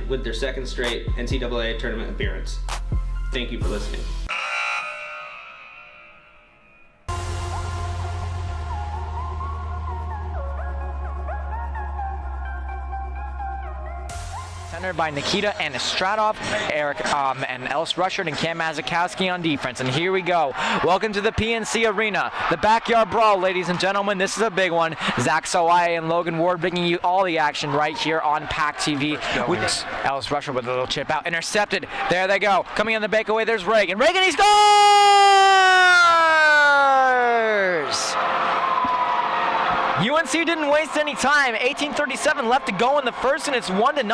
with their second straight NCAA tournament appearance. Thank you for listening. Centered by Nikita Anastratov, Eric and Ellis Rushard and Cam Mazakowski on defense. And here we go. Welcome to the PNC Arena, the Backyard Brawl, ladies and gentlemen. This is a big one. Zach Sawai and Logan Ward bringing you all the action right here on PackTV. With Ellis Rushard with a little chip out, intercepted. There they go. Coming on the breakaway, there's Reagan. Reagan, he scores! UNC didn't waste any time. 18:37 left to go in the first, and it's 1-0.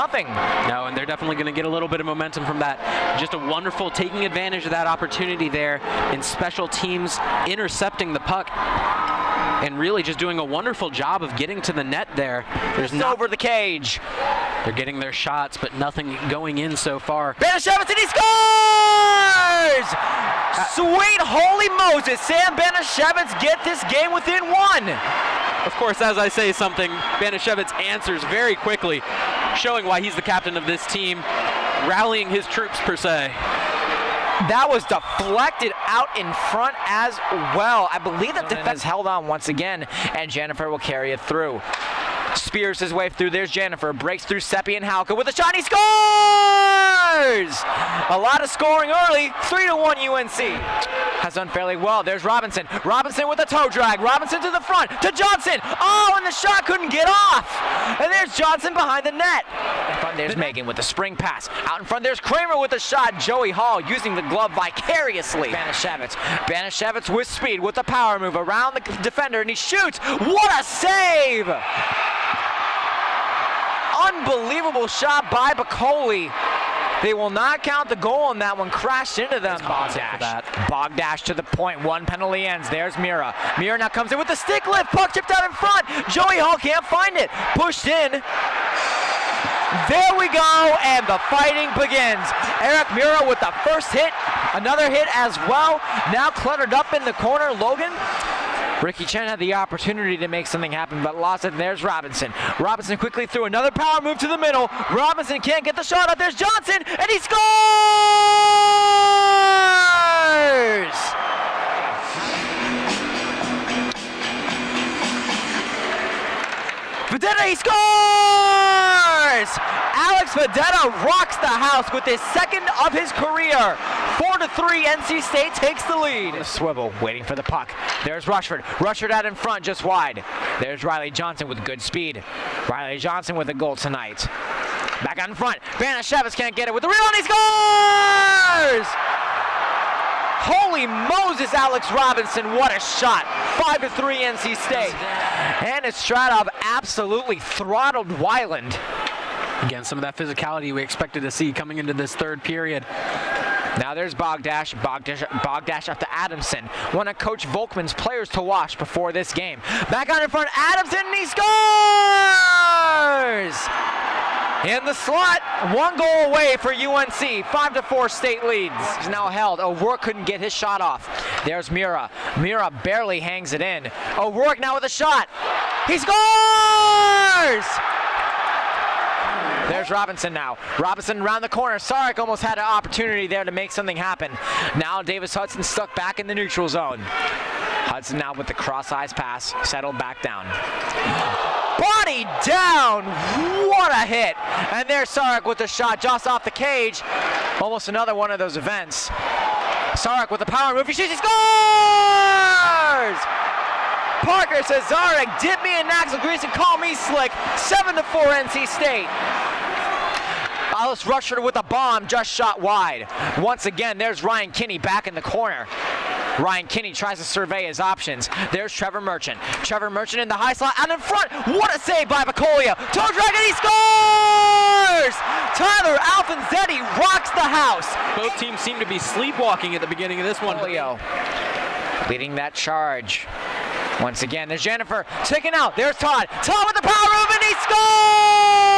No, and they're definitely going to get a little bit of momentum from that. Just a wonderful taking advantage of that opportunity there in special teams, intercepting the puck, and really just doing a wonderful job of getting to the net there. There's no over the cage. They're getting their shots, but nothing going in so far. Banashevitz, and he scores! Sweet holy Moses, Sam Banashevitz get this game within one. Of course, as I say something, Banashevitz answers very quickly, showing why he's the captain of this team, rallying his troops per se. That was deflected out in front as well. I believe that defense held on once again, and Jennifer will carry it through. Spears his way through. There's Jennifer. Breaks through Seppi and Halka with a shot. He scores! A lot of scoring early. 3-1 UNC. Has done fairly well. There's Robinson. Robinson with a toe drag. Robinson to the front. To Johnson. Oh, and the shot couldn't get off. And there's Johnson behind the net. In front there's Megan with the spring pass. Out in front there's Kramer with the shot. Joey Hall using the glove vicariously. Banashevitz. Banashevitz with speed with the power move around the defender, and he shoots. What a save! Unbelievable shot by Bacoli. They will not count the goal on that one. Crashed into them. Bogdash to the point. One penalty ends. There's Mira. Mira now comes in with the stick lift. Puck chipped out in front. Joey Hall can't find it. Pushed in. There we go, and the fighting begins. Eric Mira with the first hit. Another hit as well. Now cluttered up in the corner. Logan. Ricky Chen had the opportunity to make something happen, but lost it. There's Robinson. Robinson quickly threw another power move to the middle. Robinson can't get the shot up. There's Johnson, and he scores! Vedetta, he scores! Alex Vedetta rocks the house with his second of his career. 4-3, NC State takes the lead. Swivel waiting for the puck. There's Rushford. Rushford out in front, just wide. There's Riley Johnson with good speed. Riley Johnson with a goal tonight. Back out in front. Banashevitz can't get it with the rebound. He scores! Holy Moses, Alex Robinson, what a shot. 5-3 NC State. And Stratov absolutely throttled Weiland. Again, some of that physicality we expected to see coming into this third period. Now there's Bogdash up to Adamson. One of Coach Volkman's players to watch before this game. Back on in front, Adamson, and he scores! In the slot, one goal away for UNC. 5-4 State leads. He's now held. O'Rourke couldn't get his shot off. There's Mira. Mira barely hangs it in. O'Rourke now with a shot. He scores! There's Robinson now. Robinson around the corner. Sarek almost had an opportunity there to make something happen. Now Davis Hudson stuck back in the neutral zone. Hudson now with the cross-eyes pass. Settled back down. Body down. What a hit. And there's Sarek with the shot just off the cage. Almost another one of those events. Sarek with the power move. He shoots. He scores! Parker says, Zarek, dip me in Axel Grease and call me slick. 7-4 NC State. Alice Rushford with a bomb, just shot wide. Once again, there's Ryan Kinney back in the corner. Ryan Kinney tries to survey his options. There's Trevor Merchant. Trevor Merchant in the high slot out in front. What a save by Bacolia. Toe drag, and he scores! Tyler Alfonzetti rocks the house. Both teams seem to be sleepwalking at the beginning of this one. Bacolia leading that charge. Once again, there's Jennifer taken out. There's Todd. Todd with the power move, and he scores!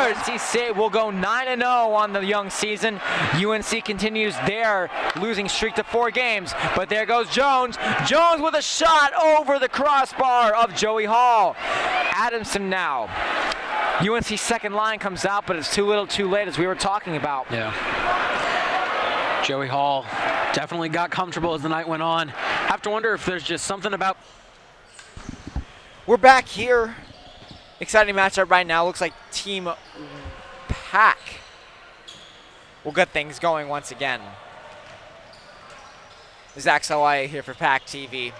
NC State will go 9-0 on the young season. UNC continues their losing streak to 4 games. But there goes Jones. Jones with a shot over the crossbar of Joey Hall. Adamson now. UNC's second line comes out, but it's too little too late, as we were talking about. Yeah. Joey Hall definitely got comfortable as the night went on. Have to wonder if there's just something about... We're back here. Exciting matchup right now. Looks like Team Pack will get things going once again. Zach Salaya here for PackTV.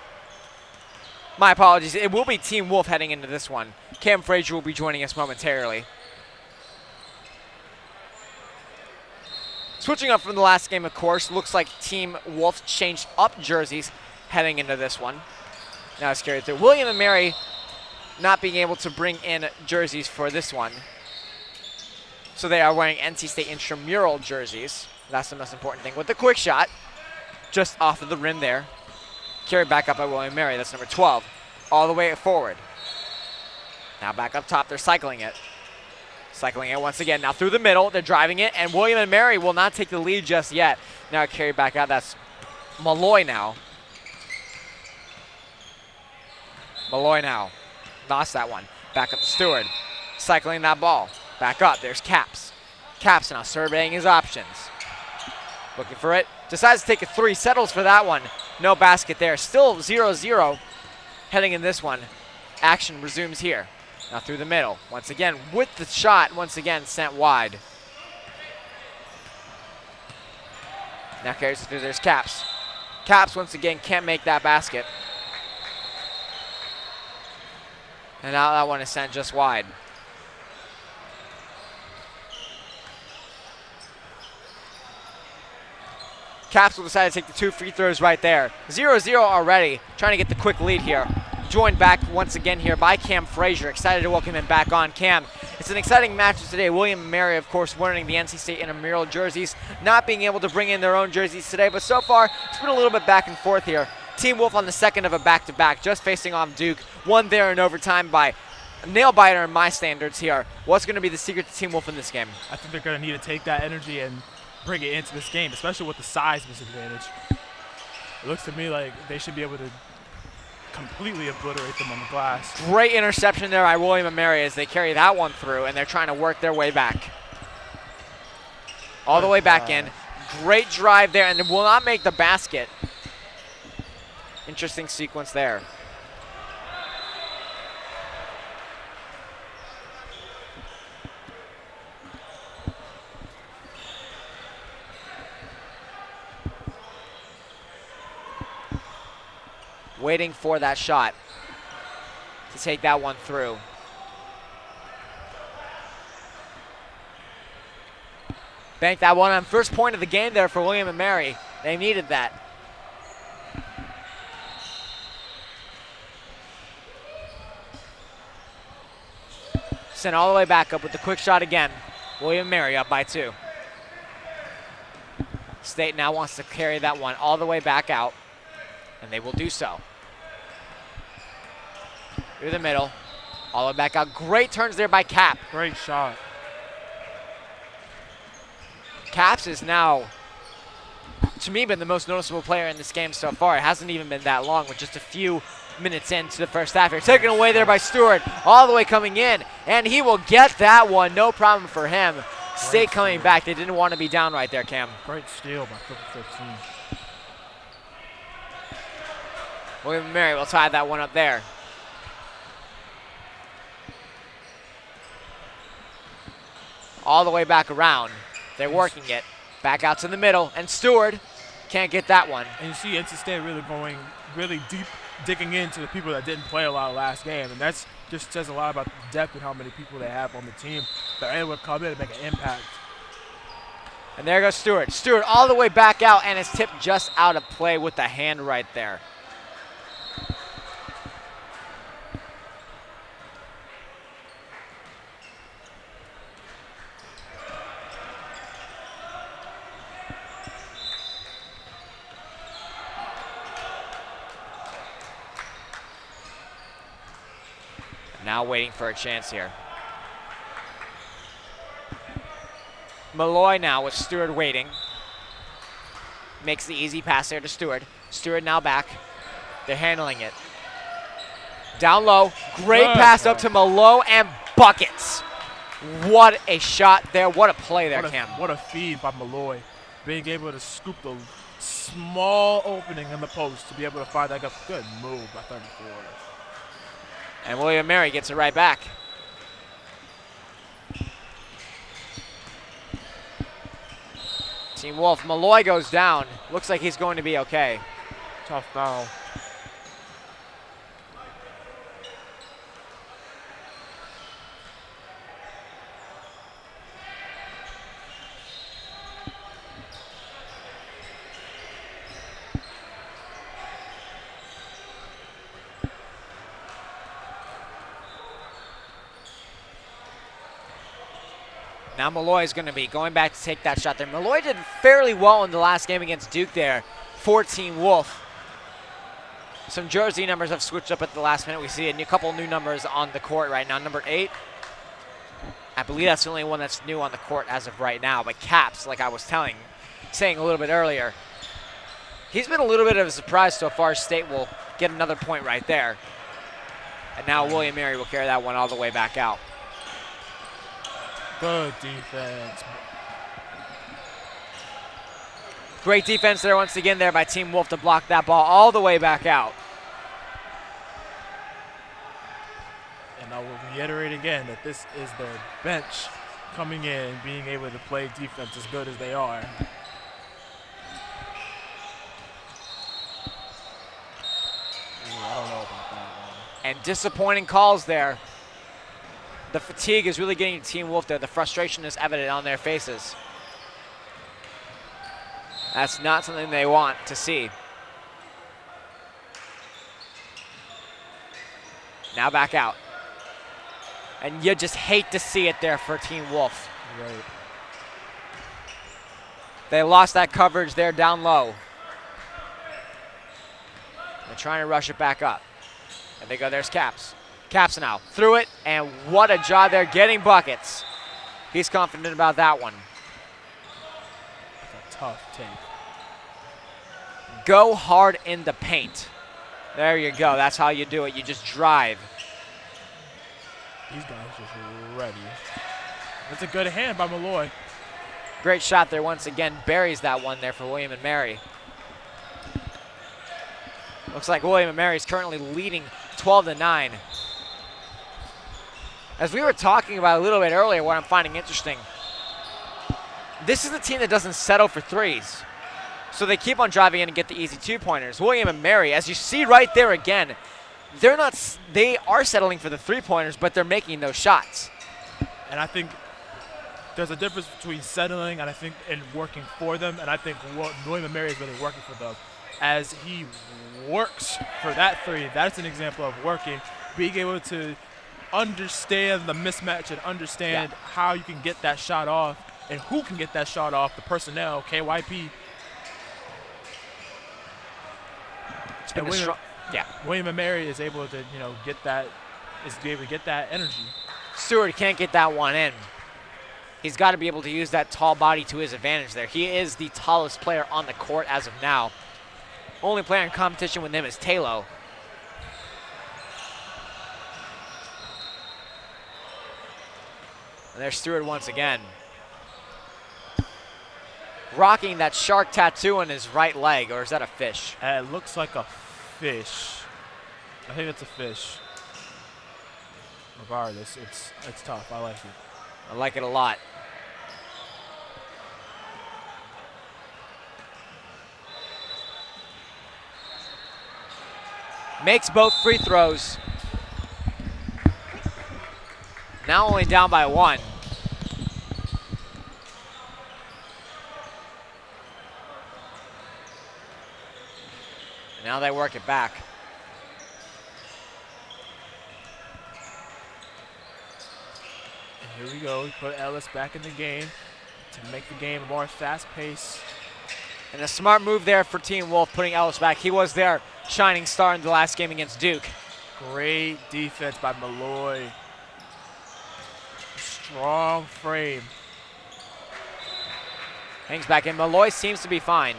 My apologies. It will be Team Wolf heading into this one. Cam Frazier will be joining us momentarily. Switching up from the last game, of course, looks like Team Wolf changed up jerseys heading into this one. Now it's carried through. William and Mary not being able to bring in jerseys for this one. So they are wearing NC State intramural jerseys. That's the most important thing. With the quick shot, just off of the rim there. Carried back up by William and Mary. That's number 12. All the way forward. Now back up top. They're cycling it. Cycling it once again. Now through the middle. They're driving it. And William and Mary will not take the lead just yet. Now carried back out. That's Malloy now. Malloy now. Lost that one. Back up to Stewart. Cycling that ball. Back up. There's Caps. Caps now surveying his options. Looking for it. Decides to take a three. Settles for that one. No basket there. Still 0-0 heading in this one. Action resumes here. Now through the middle. Once again with the shot. Once again sent wide. Now carries it through. There's Caps. Caps once again can't make that basket. And now that one is sent just wide. Caps will decide to take the 2 free throws right there. 0-0 already, trying to get the quick lead here. Joined back once again here by Cam Frazier. Excited to welcome him back on. Cam, it's an exciting match today. William and Mary, of course, wearing the NC State intramural jerseys, not being able to bring in their own jerseys today, but so far, it's been a little bit back and forth here. Team Wolf on the second of a back-to-back, just facing off Duke. Won there in overtime by a nail-biter in my standards here. What's going to be the secret to Team Wolf in this game? I think they're going to need to take that energy and bring it into this game, especially with the size disadvantage. It looks to me like they should be able to completely obliterate them on the glass. Great interception there by William and Mary as they carry that one through, and they're trying to work their way back. All the way back in. Great drive there, and it will not make the basket. Interesting sequence there. Waiting for that shot to take that one through. Bank that one on first point of the game there for William and Mary. They needed that. Sent all the way back up with the quick shot again. William and Mary up by 2. State now wants to carry that one all the way back out, and they will do so. Through the middle, all the way back out. Great turns there by Cap. Great shot. Caps is now, to me, been the most noticeable player in this game so far. It hasn't even been that long, with just a few minutes into the first half here. Taken away there by Stewart, all the way coming in, and he will get that one. No problem for him. State coming back. They didn't want to be down right there, Cam. Great steal by 15. William and Mary will tie that one up there. All the way back around. They're working it. Back out to the middle, and Stewart can't get that one. And you see NC State really going really deep, digging into the people that didn't play a lot last game, and that's just says a lot about the depth and how many people they have on the team that are able to come in and make an impact. And there goes Stewart. Stewart all the way back out, and it's tipped just out of play with the hand right there. Now waiting for a chance here. Malloy now with Stewart waiting. Makes the easy pass there to Stewart. Stewart now back. They're handling it. Down low. Great pass up to Malloy and buckets. What a shot there. What a play there, Cam. What a feed by Malloy. Being able to scoop the small opening in the post to be able to find that good move by 34. And William Mary gets it right back. Team Wolf, Malloy goes down. Looks like he's going to be okay. Tough foul. Now Malloy is going to be going back to take that shot there. Malloy did fairly well in the last game against Duke there. 14 Wolf. Some jersey numbers have switched up at the last minute. We see a couple new numbers on the court right now. Number 8. I believe that's the only one that's new on the court as of right now. But Caps, like I was saying a little bit earlier, he's been a little bit of a surprise so far. State will get another point right there. And now William Mary will carry that one all the way back out. Good defense. Great defense there once again there by Team Wolf to block that ball all the way back out. And I will reiterate again that this is their bench coming in, being able to play defense as good as they are. Ooh, I don't know about that one. And disappointing calls there. The fatigue is really getting to Team Wolf there. The frustration is evident on their faces. That's not something they want to see. Now back out. And you just hate to see it there for Team Wolf. Right. They lost that coverage there down low. They're trying to rush it back up. And they go, there's Caps. Caps now through it, and what a job there getting buckets. He's confident about that one. That's a tough take. Go hard in the paint. There you go. That's how you do it. You just drive. These guys just ready. That's a good hand by Malloy. Great shot there once again. Buries that one there for William and Mary. Looks like William and Mary is currently leading 12-9. As we were talking about a little bit earlier, what I'm finding interesting, this is the team that doesn't settle for threes. So they keep on driving in and get the easy two-pointers. William and Mary, as you see right there again, they are settling for the three-pointers, but they're making those shots. And I think there's a difference between settling and working for them, and I think William and Mary is really working for them. As he works for that three, that's an example of working, being able to understand the mismatch and understand how you can get that shot off and who can get that shot off, the personnel, KYP. It's been William and Mary is able to, get that energy. Stewart can't get that one in. He's got to be able to use that tall body to his advantage there. He is the tallest player on the court as of now. Only player in competition with him is Talo. And there's Stewart once again. Rocking that shark tattoo on his right leg, or is that a fish? It looks like a fish. I think it's a fish. Regardless, it's tough. I like it. I like it a lot. Makes both free throws. Now only down by one. And now they work it back. And here we go. We put Ellis back in the game to make the game more fast-paced. And a smart move there for Team Wolf, putting Ellis back. He was their shining star in the last game against Duke. Great defense by Malloy. Strong frame. Hangs back in. Malloy seems to be fine.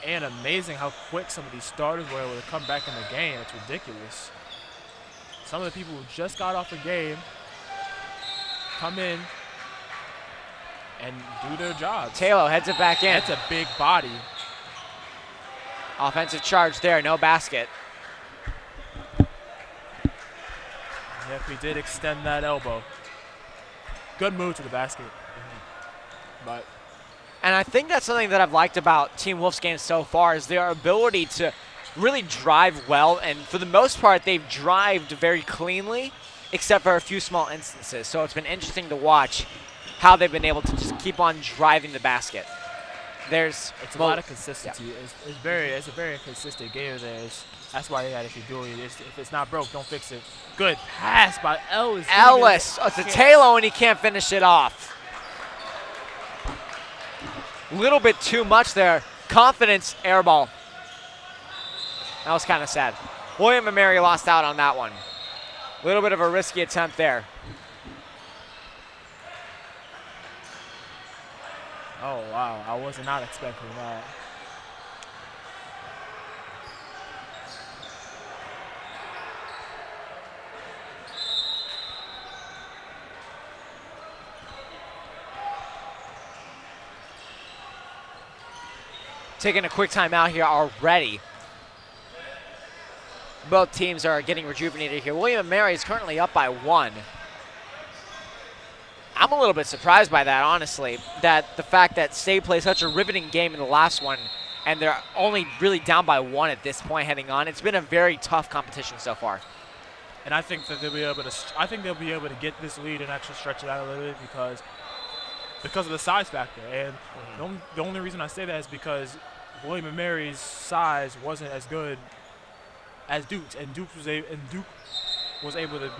And amazing how quick some of these starters were able to come back in the game. It's ridiculous. Some of the people who just got off the game come in and do their jobs. Taylor heads it back in. That's a big body. Offensive charge there, no basket. Yep, he did extend that elbow. Good move to the basket. But And I think that's something that I've liked about Team Wolf's game so far is their ability to really drive well. And for the most part, they've drived very cleanly, except for a few small instances. So it's been interesting to watch how they've been able to just keep on driving the basket. It's a lot of consistency. Yeah. It's a very consistent game of theirs. That's why they got to keep doing it. If it's not broke, don't fix it. Good pass by Ellis. Ellis. Oh, it's a Taylor, and he can't finish it off. A little bit too much there. Confidence air ball. That was kind of sad. William and Mary lost out on that one. A little bit of a risky attempt there. Oh, wow. I was not expecting that. Taking a quick time out here already. Both teams are getting rejuvenated here. William and Mary is currently up by 1. I'm a little bit surprised by that, honestly, that the fact that State played such a riveting game in the last one, and they're only really down by 1 at this point heading on. It's been a very tough competition so far. And I think that they'll be able to get this lead and actually stretch it out a little bit because of the size factor. And the only reason I say that is because William and Mary's size wasn't as good as Duke's, and Duke was able to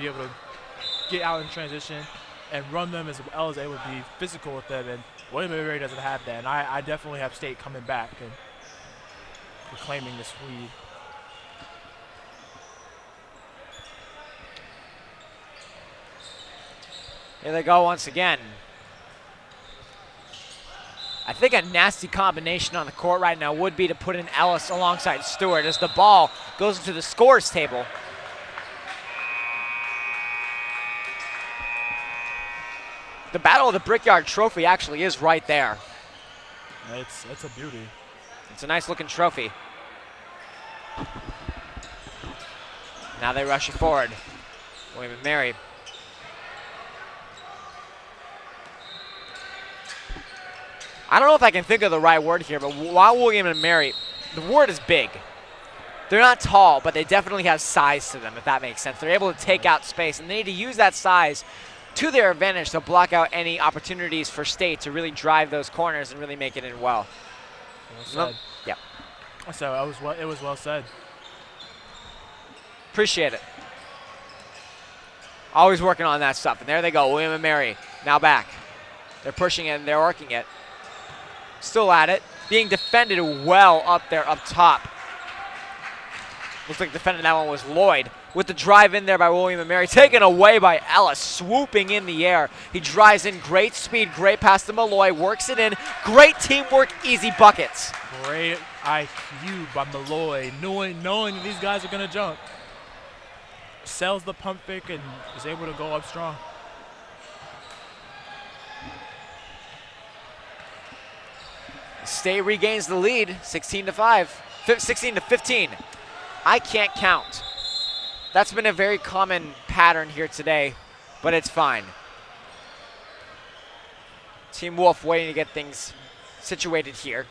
get out in transition and run them as well as able to be physical with them. And William and Mary doesn't have that. And I definitely have State coming back and reclaiming this lead. Here they go once again. I think a nasty combination on the court right now would be to put in Ellis alongside Stewart as the ball goes into the scorer's table. The Battle of the Brickyard trophy actually is right there. It's a beauty. It's a nice looking trophy. Now they rush it forward. William and Mary. I don't know if I can think of the right word here, but while William and Mary, the word is big. They're not tall, but they definitely have size to them, if that makes sense. They're able to take out space, and they need to use that size to their advantage to block out any opportunities for State to really drive those corners and really make it in well. Well said. Yeah. So it was well said. Appreciate it. Always working on that stuff. And there they go, William and Mary, now back. They're pushing it and they're working it. Still at it. Being defended well up there, up top. Looks like defending that one was Lloyd. With the drive in there by William and Mary. Taken away by Ellis, swooping in the air. He drives in, great speed, great pass to Malloy, works it in. Great teamwork, easy buckets. Great IQ by Malloy, knowing that these guys are going to jump. Sells the pump fake and is able to go up strong. State regains the lead, 16 to 15. I can't count. That's been a very common pattern here today, but it's fine. Team Wolf waiting to get things situated here.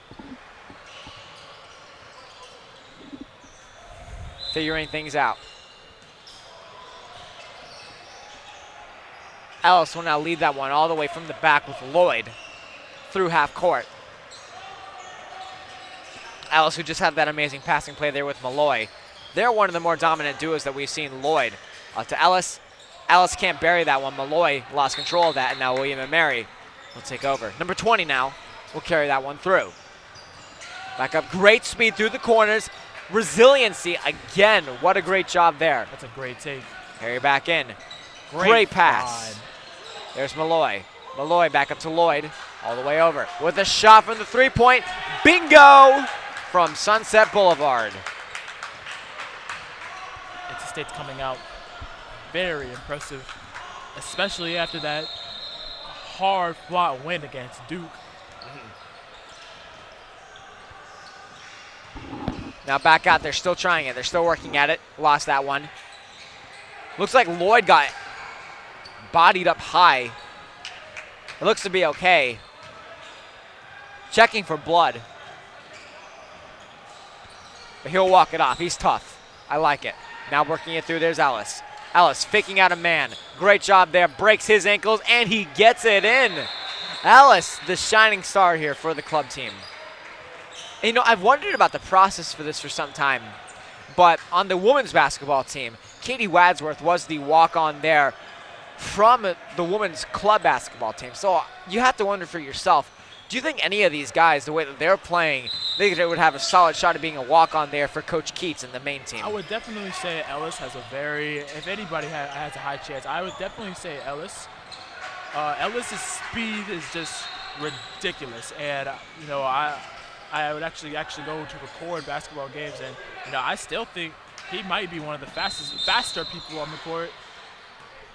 Figuring things out. Ellis will now lead that one all the way from the back with Lloyd through half court. Ellis, who just had that amazing passing play there with Malloy. They're one of the more dominant duos that we've seen. Lloyd to Ellis. Ellis can't bury that one. Malloy lost control of that, and now William and Mary will take over. Number 20 now will carry that one through. Back up, great speed through the corners. Resiliency again. What a great job there. That's a great take. Carry back in. Great pass. Find. There's Malloy. Malloy back up to Lloyd. All the way over. With a shot from the three-point. Bingo! from Sunset Boulevard. NC State's coming out very impressive, especially after that hard-fought win against Duke. Now back out, they're still trying it. They're still working at it. Lost that one. Looks like Lloyd got bodied up high. It looks to be okay. Checking for blood. But he'll walk it off. He's tough. I like it. Now working it through, there's Ellis. Ellis faking out a man. Great job there. Breaks his ankles, and he gets it in. Ellis, the shining star here for the club team. And, you know, I've wondered about the process for this for some time. But on the women's basketball team, Katie Wadsworth was the walk-on there from the women's club basketball team. So you have to wonder for yourself, do you think any of these guys, the way that they're playing, they would have a solid shot of being a walk-on there for Coach Keats and the main team? I would definitely say Ellis has a very, if anybody has a high chance, I would definitely say Ellis. Ellis's speed is just ridiculous, and you know, I would actually go to record basketball games, and you know, I still think he might be one of the faster people on the court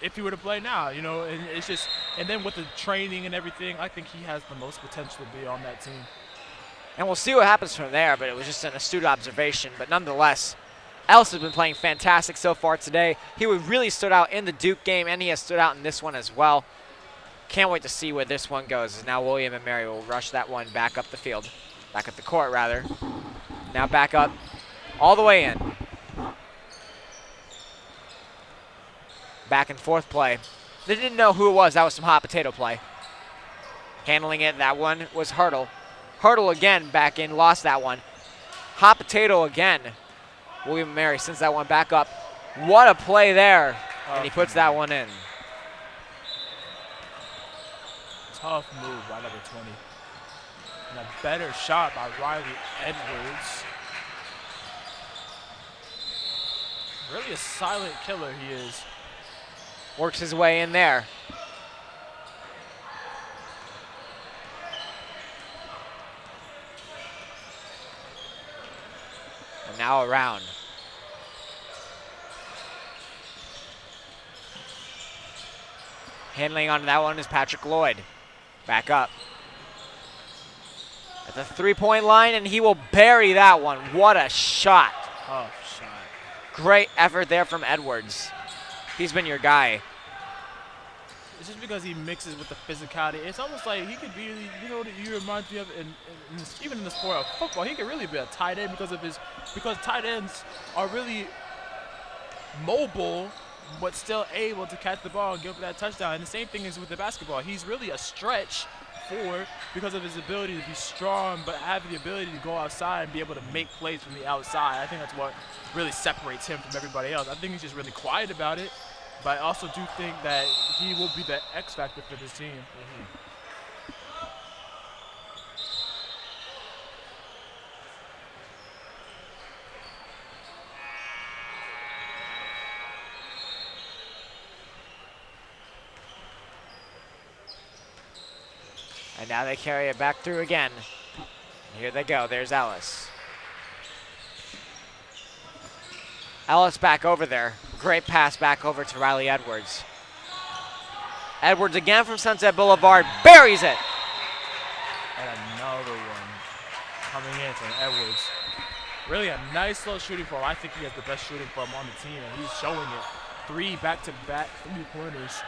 if he were to play now, you know, and it's just, and then with the training and everything, I think he has the most potential to be on that team. And we'll see what happens from there, but it was just an astute observation. But nonetheless, Ellis has been playing fantastic so far today. He really stood out in the Duke game, and he has stood out in this one as well. Can't wait to see where this one goes. As now William and Mary will rush that one back up the field. Back up the court, rather. Now back up all the way in. Back and forth play. They didn't know who it was. That was some hot potato play. Handling it, that one was Hurdle. Hurdle again back in, lost that one. Hot potato again. William and Mary sends that one back up. What a play there. And he puts that one in. Tough move by number 20. And a better shot by Riley Edwards. Really a silent killer he is. Works his way in there. And now around. Handling onto that one is Patrick Lloyd. Back up. At the three-point line, and he will bury that one. What a shot. Tough shot. Great effort there from Edwards. He's been your guy. It's just because he mixes with the physicality. It's almost like he could be, you know, you remind me of, even in the sport of football, he could really be a tight end because tight ends are really mobile, but still able to catch the ball and give up that touchdown. And the same thing is with the basketball. He's really a stretch forward because of his ability to be strong, but have the ability to go outside and be able to make plays from the outside. I think that's what really separates him from everybody else. I think he's just really quiet about it, but I also do think that he will be the X factor for this team. And now they carry it back through again. Here they go. There's Ellis. Ellis back over there. Great pass back over to Riley Edwards. Edwards again from Sunset Boulevard. Buries it. And another one coming in from Edwards. Really a nice little shooting form. I think he has the best shooting form on the team, and he's showing it. 3 back-to-back three-pointers.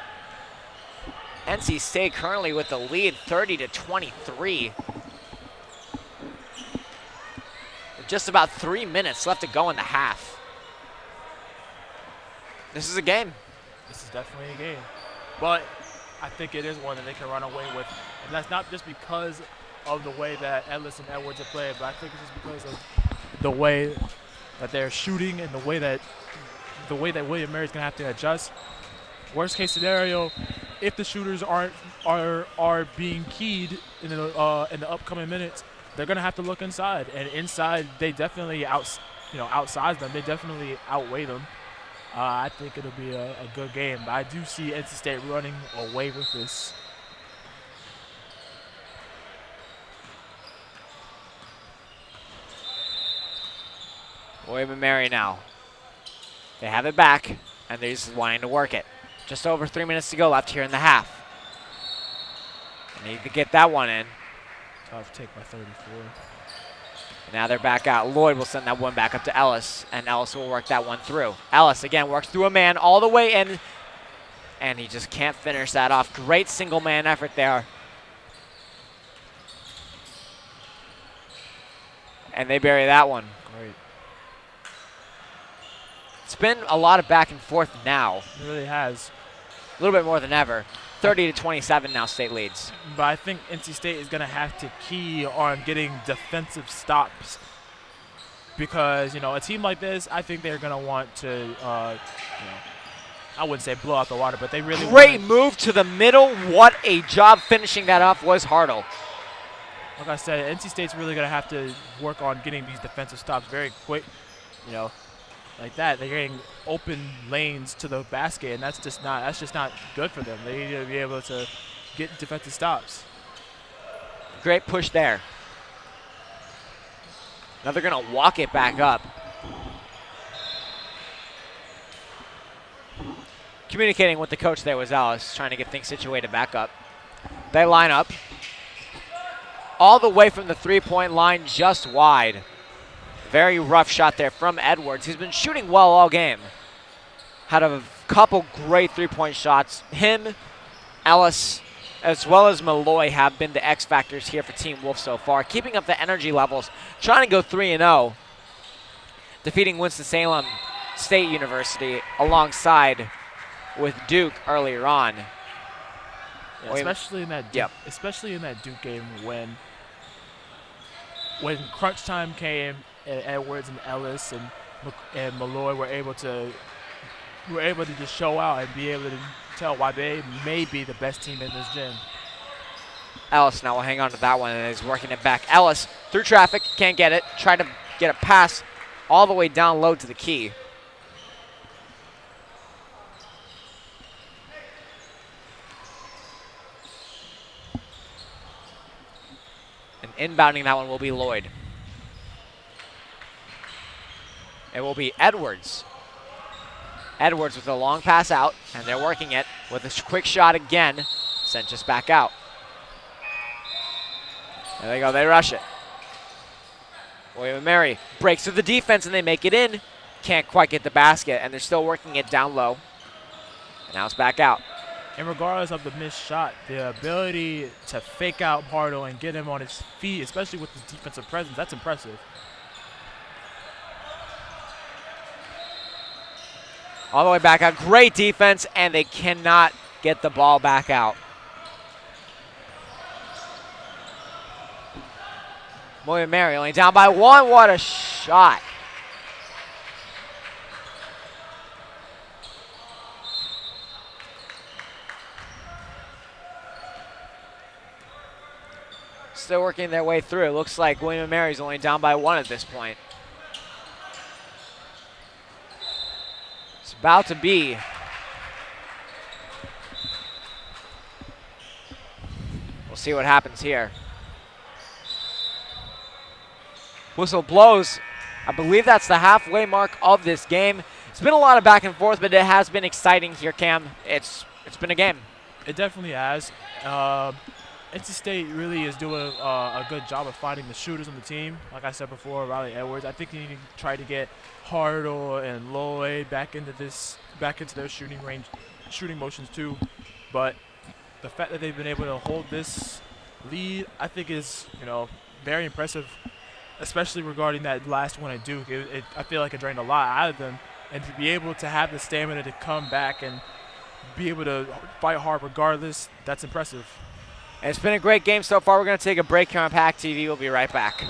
NC State currently with the lead 30-23. Just about 3 minutes left to go in the half. This is a game. This is definitely a game. But I think it is one that they can run away with. And that's not just because of the way that Ellis and Edwards are playing, but I think it's just because of the way that they're shooting and the way that William Mary's gonna have to adjust. Worst case scenario, if the shooters are being keyed in the upcoming minutes, they're gonna have to look inside. And inside, they definitely outsize them. They definitely outweigh them. I think it'll be a good game. But I do see NC State running away with this. William and Mary now. They have it back, and they're just wanting to work it. Just over 3 minutes to go left here in the half. They need to get that one in. Tough take by 34. Now they're back out. Lloyd will send that one back up to Ellis, and Ellis will work that one through. Ellis, again, works through a man all the way in, and he just can't finish that off. Great single-man effort there. And they bury that one. Great. It's been a lot of back and forth now. It really has. A little bit more than ever. 30-27 now, State leads. But I think NC State is going to have to key on getting defensive stops because, you know, a team like this, I think they're going to want to, you know, I wouldn't say blow out the water, but they really Great move to the middle. What a job finishing that off was Hartle. Like I said, NC State's really going to have to work on getting these defensive stops very quick, you know. Like that, they're getting open lanes to the basket, and that's just not good for them. They need to be able to get defensive stops. Great push there. Now they're going to walk it back up. Communicating with the coach there was Alice, trying to get things situated back up. They line up. All the way from the three-point line, just wide. Very rough shot there from Edwards. He's been shooting well all game. Had a couple great three-point shots. Him, Ellis, as well as Malloy have been the X factors here for Team Wolf so far, keeping up the energy levels, trying to go 3-0, defeating Winston-Salem State University alongside with Duke earlier on. Yeah, especially in that Duke, especially in that Duke game when crunch time came and Edwards and Ellis and Malloy were able to just show out and be able to tell why they may be the best team in this gym. Ellis now will hang on to that one and is working it back. Ellis through traffic, can't get it. Try to get a pass all the way down low to the key. And inbounding that one will be Lloyd. It will be Edwards. Edwards with a long pass out, and they're working it with a quick shot again. Sent just back out. There they go, they rush it. William and Mary breaks through the defense, and they make it in. Can't quite get the basket, and they're still working it down low. And now it's back out. And regardless of the missed shot, the ability to fake out Pardo and get him on his feet, especially with his defensive presence, that's impressive. All the way back out. Great defense, and they cannot get the ball back out. William Mary only down by one. What a shot. Still working their way through. It looks like William & Mary's only down by one at this point. It's about to be. We'll see what happens here. Whistle blows. I believe that's the halfway mark of this game. It's been a lot of back and forth, but it has been exciting here, Cam. It's been a game. It definitely has. NC State really is doing a good job of finding the shooters on the team. Like I said before, Riley Edwards. I think they need to try to get Hartle and Lloyd back into their shooting motions too. But the fact that they've been able to hold this lead, I think, is very impressive. Especially regarding that last one at Duke, I feel like it drained a lot out of them, and to be able to have the stamina to come back and be able to fight hard regardless, that's impressive. And it's been a great game so far. We're going to take a break here on PackTV. We'll be right back.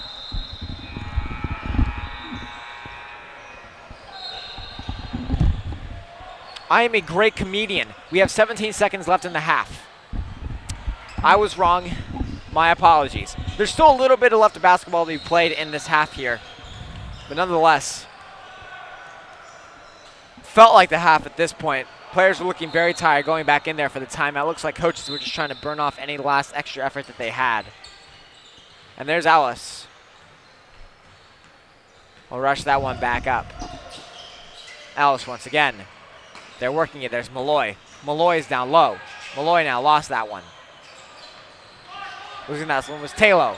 I am a great comedian. We have 17 seconds left in the half. I was wrong. My apologies. There's still a little bit left of basketball to be played in this half here. But nonetheless, felt like the half at this point. Players were looking very tired going back in there for the timeout. Looks like coaches were just trying to burn off any last extra effort that they had. And there's Alice. We'll rush that one back up. Ellis once again. They're working it. There's Malloy. Malloy is down low. Malloy now lost that one. Losing that one was Taylor.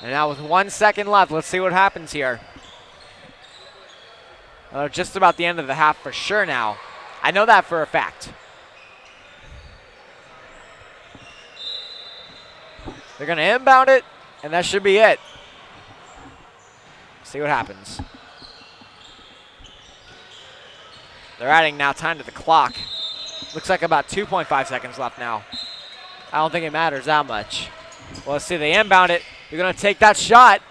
And now with 1 second left, let's see what happens here. Just about the end of the half for sure now. I know that for a fact. They're going to inbound it, and that should be it. See what happens. They're adding now time to the clock. Looks like about 2.5 seconds left now. I don't think it matters that much. Well, let's see, they inbound it. They're going to take that shot.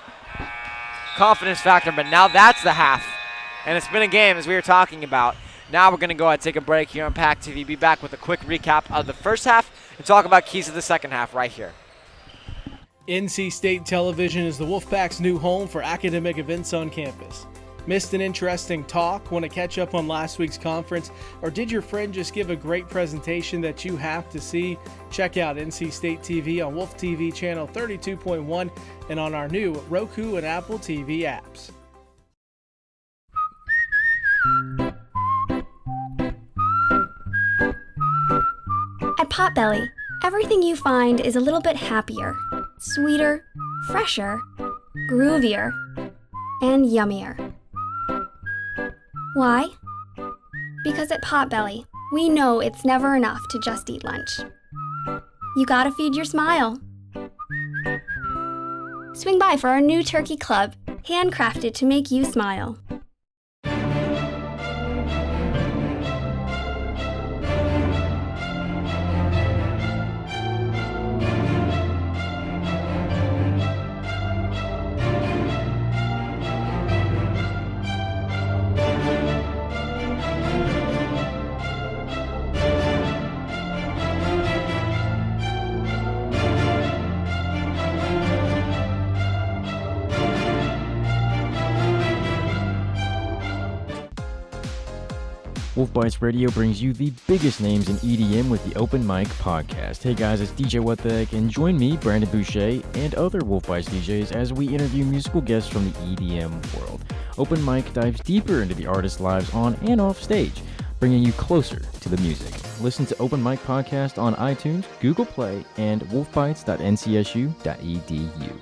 Confidence factor, but now that's the half. And it's been a game, as we were talking about. Now we're going to go ahead and take a break here on PackTV. Be back with a quick recap of the first half and talk about keys to the second half right here. NC State Television is the Wolfpack's new home for academic events on campus. Missed an interesting talk? Want to catch up on last week's conference? Or did your friend just give a great presentation that you have to see? Check out NC State TV on Wolf TV channel 32.1 and on our new Roku and Apple TV apps. At Potbelly, everything you find is a little bit happier, sweeter, fresher, groovier, and yummier. Why? Because at Potbelly, we know it's never enough to just eat lunch. You gotta feed your smile. Swing by for our new turkey club, handcrafted to make you smile. Wolf Bites Radio brings you the biggest names in EDM with the Open Mic Podcast. Hey guys, it's DJ What the Heck, and join me, Brandon Boucher, and other Wolf Bites DJs as we interview musical guests from the EDM world. Open Mic dives deeper into the artists' lives on and off stage, bringing you closer to the music. Listen to Open Mic Podcast on iTunes, Google Play, and wolfbites.ncsu.edu.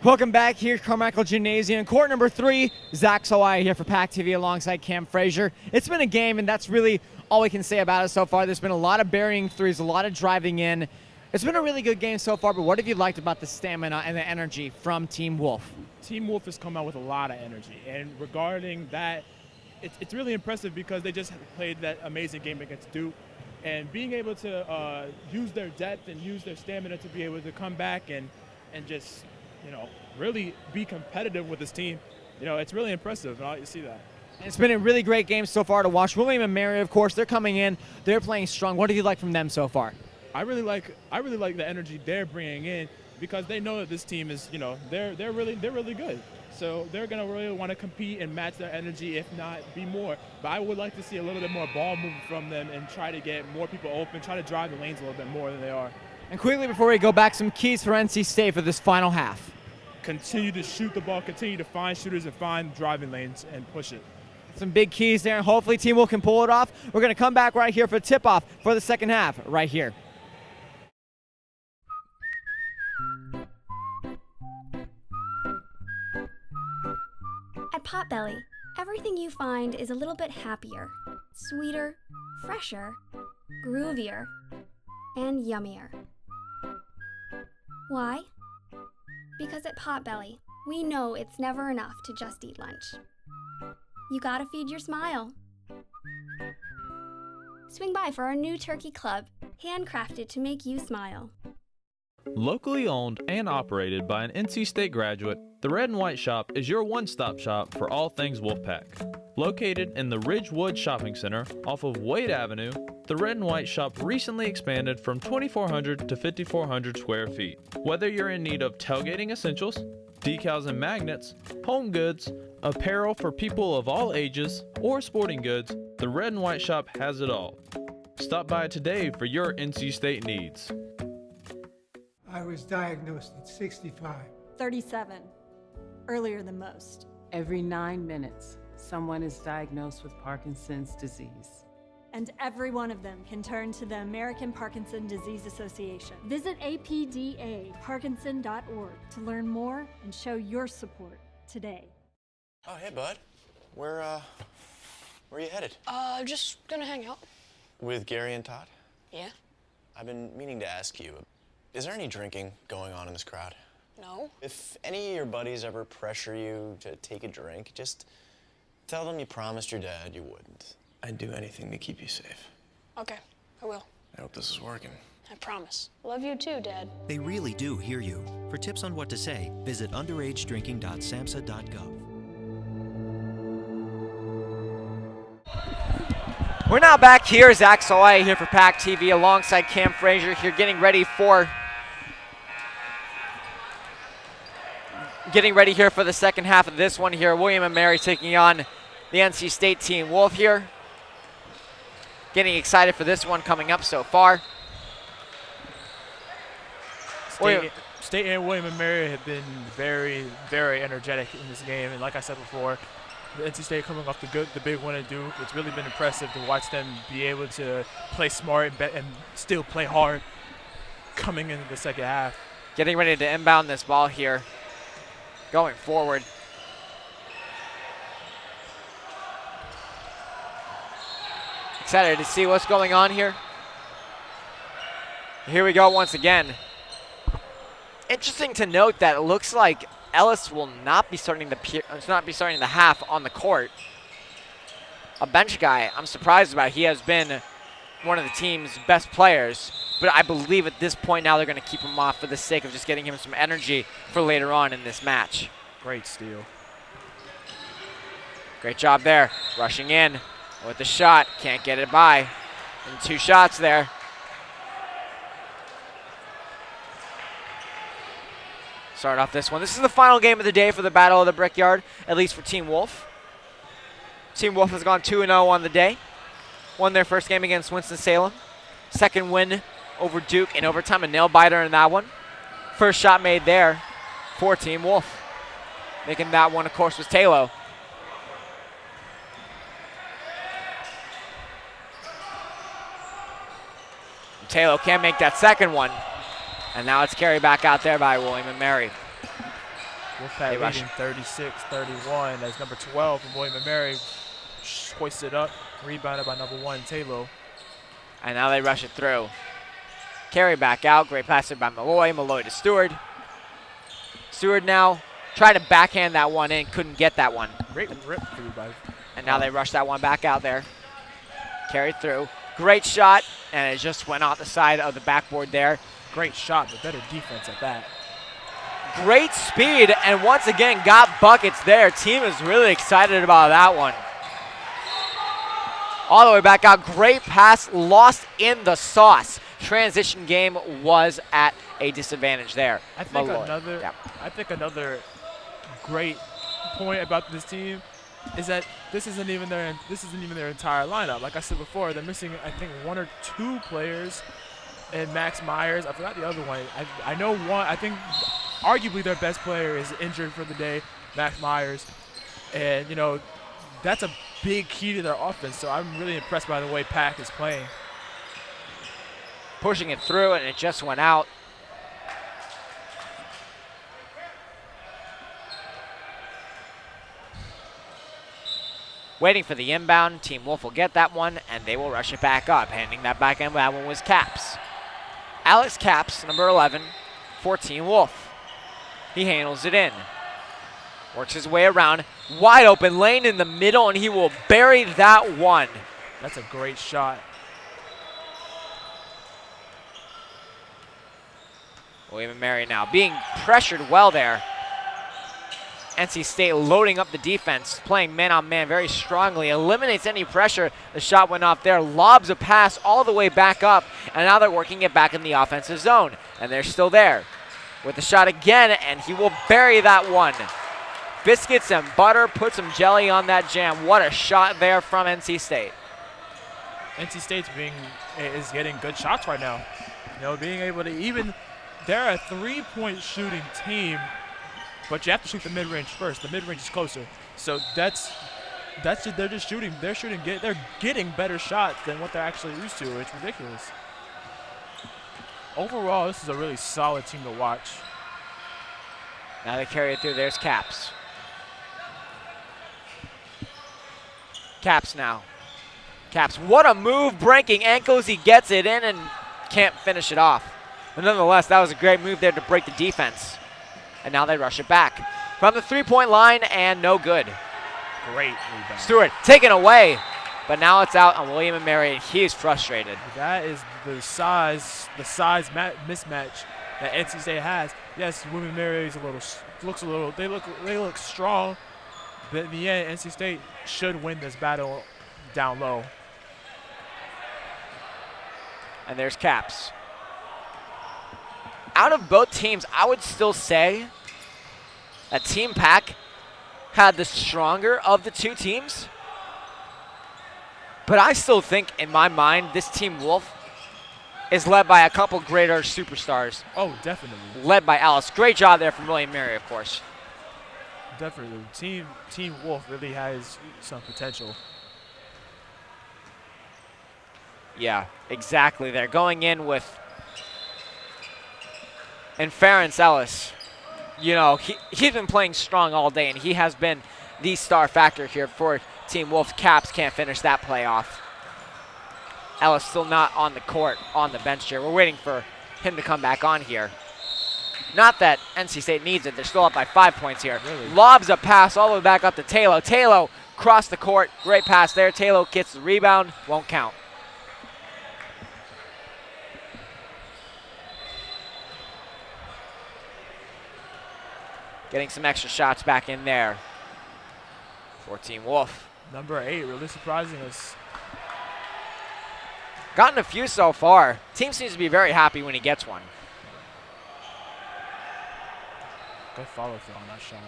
Welcome back here at Carmichael Gymnasium. Court number 3, Zach Sawaya here for PackTV alongside Cam Frazier. It's been a game, and that's really all we can say about it so far. There's been a lot of burying threes, a lot of driving in. It's been a really good game so far, but what have you liked about the stamina and the energy from Team Wolf? Team Wolf has come out with a lot of energy, and regarding that, it's really impressive because they just played that amazing game against Duke, and being able to use their depth and use their stamina to be able to come back and just, you know, really be competitive with this team. You know, it's really impressive, and you see that. It's been a really great game so far to watch. William & Mary, of course, they're coming in. They're playing strong. What do you like from them so far? I really like the energy they're bringing in because they know that this team is, you know, they're really good. So they're gonna really want to compete and match their energy, if not be more. But I would like to see a little bit more ball movement from them and try to get more people open, try to drive the lanes a little bit more than they are. And quickly before we go back, some keys for NC State for this final half. Continue to shoot the ball, continue to find shooters and find driving lanes and push it. Some big keys there, and hopefully Team Wolf can pull it off. We're going to come back right here for tip-off for the second half right here. At Potbelly, everything you find is a little bit happier, sweeter, fresher, groovier, and yummier. Why? Because at Potbelly, we know it's never enough to just eat lunch. You gotta feed your smile. Swing by for our new turkey club, handcrafted to make you smile. Locally owned and operated by an NC State graduate, the Red and White Shop is your one-stop shop for all things Wolfpack. Located in the Ridgewood Shopping Center off of Wade Avenue, the Red and White Shop recently expanded from 2,400 to 5,400 square feet. Whether you're in need of tailgating essentials, decals and magnets, home goods, apparel for people of all ages, or sporting goods, the Red and White Shop has it all. Stop by today for your NC State needs. I was diagnosed at 65. 37, earlier than most. Every 9 minutes, someone is diagnosed with Parkinson's disease. And every one of them can turn to the American Parkinson Disease Association. Visit apdaparkinson.org to learn more and show your support today. Oh, hey, bud. Where are you headed? Just gonna hang out. With Gary and Todd? Yeah? I've been meaning to ask you, is there any drinking going on in this crowd? No. If any of your buddies ever pressure you to take a drink, just tell them you promised your dad you wouldn't. I'd do anything to keep you safe. Okay, I will. I hope this is working. I promise. Love you too, Dad. They really do hear you. For tips on what to say, visit underagedrinking.samhsa.gov. We're now back here. Zach Salai here for PackTV alongside Cam Frazier here getting ready here for the second half of this one here. William and Mary taking on the NC State team. Wolf here. Getting excited for this one coming up so far. State and William and Mary have been very, very energetic in this game. And like I said before, the NC State coming off the big win at Duke. It's really been impressive to watch them be able to play smart and still play hard coming into the second half. Getting ready to inbound this ball here. Going forward. Excited to see what's going on here. Here we go once again. Interesting to note that it looks like Ellis will not be starting the half on the court. A bench guy I'm surprised about. He has been one of the team's best players, but I believe at this point now they're going to keep him off for the sake of just getting him some energy for later on in this match. Great steal. Great job there. Rushing in with the shot. Can't get it by. And 2 shots there. Start off this one. This is the final game of the day for the Battle of the Brickyard, at least for Team Wolf. Team Wolf has gone 2-0 on the day. Won their first game against Winston-Salem. Second win over Duke in overtime, a nail-biter in that one. First shot made there for Team Wolf. Making that one, of course, was Taylor. Taylor can't make that second one. And now it's carried back out there by William and Mary. Wolfpack leading 36-31 as number 12 from William and Mary hoisted up, rebounded by number 1, Taylor. And now they rush it through. Carry back out, great pass by Malloy. Malloy to Stewart. Stewart now tried to backhand that one in, couldn't get that one. Great rip through by. And now they rush that one back out there. Carried through. Great shot, and it just went off the side of the backboard there. Great shot, but better defense at that. Great speed, and once again got buckets there. Team is really excited about that one. All the way back out. Great pass, lost in the sauce. Transition game was at a disadvantage there. I think another great point about this team is that this isn't even their entire lineup. Like I said before, they're missing I think 1 or 2 players. And Max Myers, I forgot the other one. I know one. I think arguably their best player is injured for the day, Max Myers, and you know that's a big key to their offense. So I'm really impressed by the way Pack is playing. Pushing it through, and it just went out. Waiting for the inbound. Team Wolf will get that one, and they will rush it back up. Handing that back in, that one was Caps. Alex Caps, number 11, for Team Wolf. He handles it in. Works his way around. Wide open lane in the middle, and he will bury that one. That's a great shot. William & Mary now being pressured well there. NC State loading up the defense, playing man-on-man very strongly, eliminates any pressure. The shot went off there, lobs a pass all the way back up, and now they're working it back in the offensive zone. And they're still there with the shot again, and he will bury that one. Biscuits and butter, put some jelly on that jam. What a shot there from NC State. NC State's is getting good shots right now. You know, being able to even, they're a 3-point shooting team, but you have to shoot the mid-range first. The mid-range is closer. So they're just shooting. They're getting better shots than what they're actually used to. It's ridiculous. Overall, this is a really solid team to watch. Now they carry it through. There's Caps. Caps now. Caps, what a move, breaking ankles. He gets it in and can't finish it off. But nonetheless, that was a great move there to break the defense. And now they rush it back from the 3-point line, and no good. Great rebound. Stewart taken away, but now it's out on William & Mary, and he is frustrated. That is the size mismatch that NC State has. Yes, William & Mary is they look strong, but in the end, NC State should win this battle down low. And there's Caps. Out of both teams, I would still say that Team Pack had the stronger of the two teams. But I still think, in my mind, this Team Wolf is led by a couple greater superstars. Oh, definitely. Led by Alice. Great job there from William & Mary, of course. Definitely. Team Wolf really has some potential. Yeah, exactly. They're going in with Ference Ellis. You know, he's been playing strong all day, and he has been the star factor here for Team Wolf. Caps can't finish that play off. Ellis still not on the court, on the bench here. We're waiting for him to come back on here. Not that NC State needs it. They're still up by 5 points here. Really? Lobs a pass all the way back up to Taylor. Taylor crossed the court. Great pass there. Taylor gets the rebound. Won't count. Getting some extra shots back in there for Team Wolf. Number 8 really surprising us. Gotten a few so far. Team seems to be very happy when he gets one. Good follow through on that shot.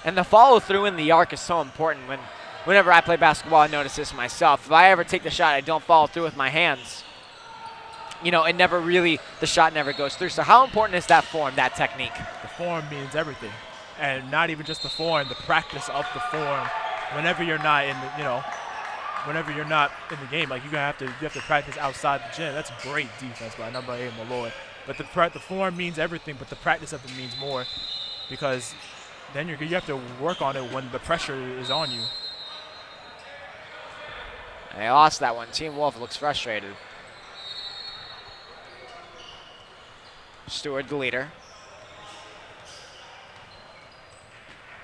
And the follow through in the arc is so important. Whenever I play basketball, I notice this myself. If I ever take the shot, I don't follow through with my hands. You know, the shot never goes through. So how important is that form, that technique? The form means everything. And not even just the form, the practice of the form. Whenever you're not in the game, like you have to practice outside the gym. That's great defense by number 8 Malloy. But the form means everything, but the practice of it means more, because then you have to work on it when the pressure is on you. They lost that one. Team Wolf looks frustrated. Stewart, the leader.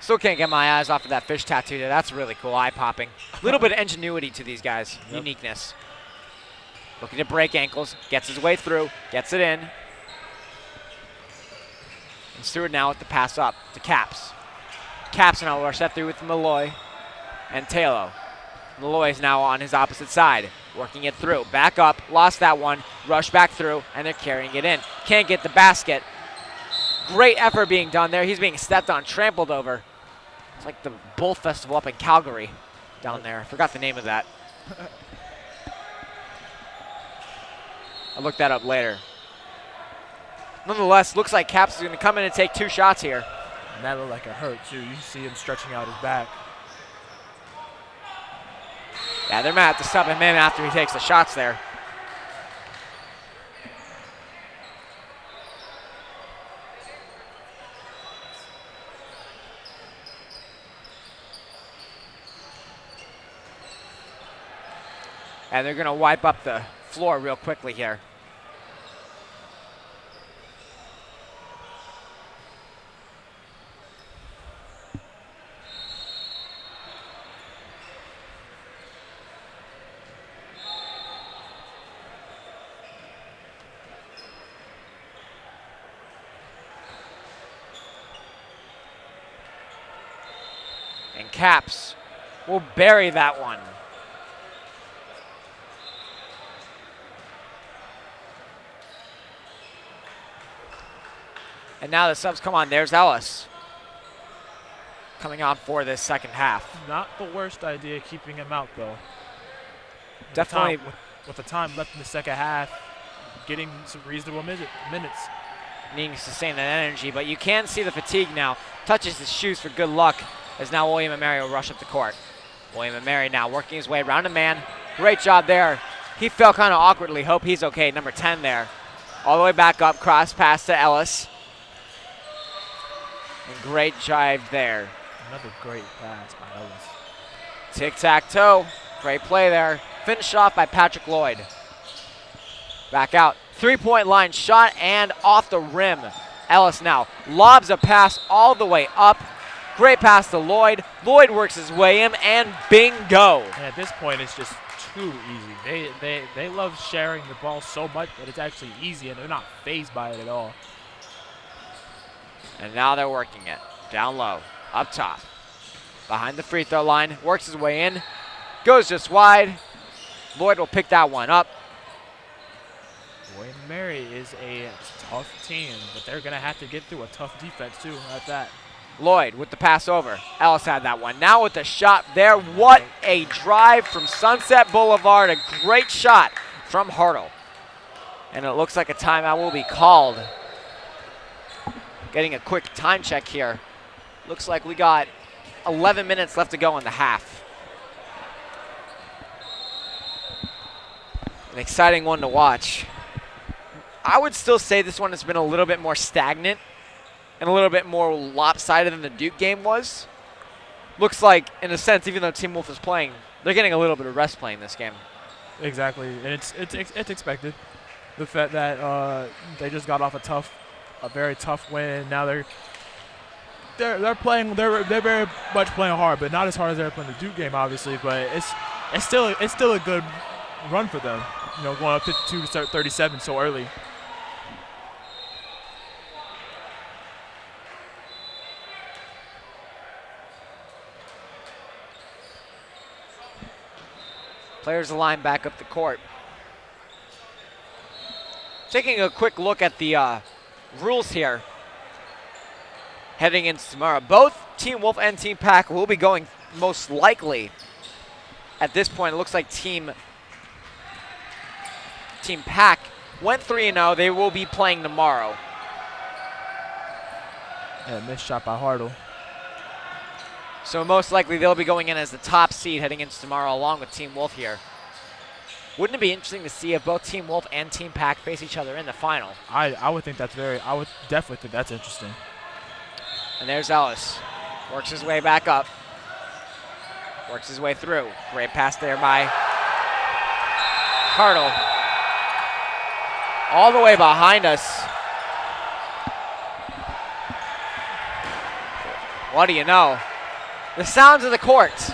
Still can't get my eyes off of that fish tattoo there. That's really cool, eye-popping. A little bit of ingenuity to these guys, uniqueness. Looking to break ankles, gets his way through, gets it in. And Stewart now with the pass up to Caps. Caps now rush that through with Malloy and Taylor. Malloy is now on his opposite side, working it through. Back up, lost that one, rush back through, and they're carrying it in. Can't get the basket. Great effort being done there. He's being stepped on, trampled over. It's like the Bull Festival up in Calgary down there. I forgot the name of that. I'll look that up later. Nonetheless, looks like Caps is going to come in and take 2 shots here. And that looked like it hurt, too. You see him stretching out his back. Yeah, they're mad to stop him in after he takes the shots there. And they're going to wipe up the floor real quickly here. And Caps will bury that one. And now the subs come on. There's Ellis coming on for this second half. Not the worst idea keeping him out, though. Definitely. With the time left in the second half, getting some reasonable minutes. Needing to sustain that energy, but you can see the fatigue now. Touches his shoes for good luck as now William and Mary will rush up the court. William and Mary now working his way around a man. Great job there. He fell kind of awkwardly. Hope he's okay. Number 10 there. All the way back up. Cross pass to Ellis. And great drive there. Another great pass by Ellis. Tic-tac-toe. Great play there. Finished off by Patrick Lloyd. Back out. Three-point line shot and off the rim. Ellis now lobs a pass all the way up. Great pass to Lloyd. Lloyd works his way in and bingo. And at this point, it's just too easy. They love sharing the ball so much that it's actually easy and they're not fazed by it at all. And now they're working it. Down low, up top. Behind the free throw line, works his way in. Goes just wide. Lloyd will pick that one up. William & Mary is a tough team, but they're going to have to get through a tough defense, too, at that. Lloyd with the pass over. Ellis had that one. Now with the shot there. What a drive from Sunset Boulevard. A great shot from Hartle. And it looks like a timeout will be called. Getting a quick time check here. Looks like we got 11 minutes left to go in the half. An exciting one to watch. I would still say this one has been a little bit more stagnant and a little bit more lopsided than the Duke game was. Looks like, in a sense, even though Team Wolf is playing, they're getting a little bit of rest playing this game. Exactly, and it's expected. The fact that they just got off a very tough win. Now they're playing. They're very much playing hard, but not as hard as they were playing the Duke game, obviously. But it's still a good run for them. You know, going up 52 to 37 so early. Players line back up the court. Taking a quick look at the rules here. Heading into tomorrow. Both Team Wolf and Team Pack will be going most likely. At this point, it looks like Team Pack went 3-0. They will be playing tomorrow. Yeah, missed shot by Hartle. So most likely they'll be going in as the top seed heading into tomorrow along with Team Wolf here. Wouldn't it be interesting to see if both Team Wolf and Team Pack face each other in the final? I would definitely think that's interesting. And there's Ellis. Works his way back up. Works his way through. Great pass there by Hartle. All the way behind us. What do you know? The sounds of the court.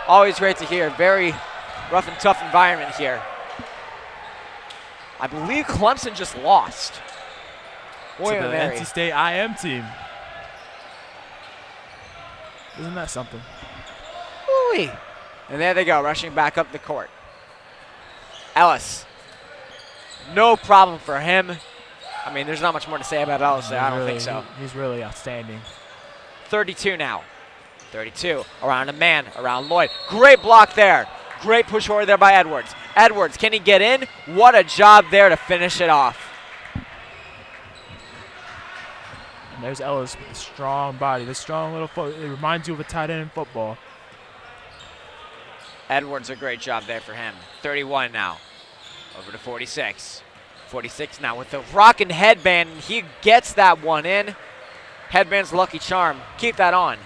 Always great to hear. Very rough and tough environment here. I believe Clemson just lost. To the NC State IM team. Isn't that something? Ooh-wee. And there they go, rushing back up the court. Ellis. No problem for him. I mean, there's not much more to say about Ellis there. I don't think so. He's really outstanding. 32 now. 32. Around a man. Around Lloyd. Great block there. Great push forward there by Edwards. Edwards, can he get in? What a job there to finish it off. And there's Ellis with a strong body. This strong little foot. It reminds you of a tight end in football. Edwards, a great job there for him. 31 now. Over to 46. 46 now with the rockin' headband. He gets that one in. Headband's lucky charm. Keep that on.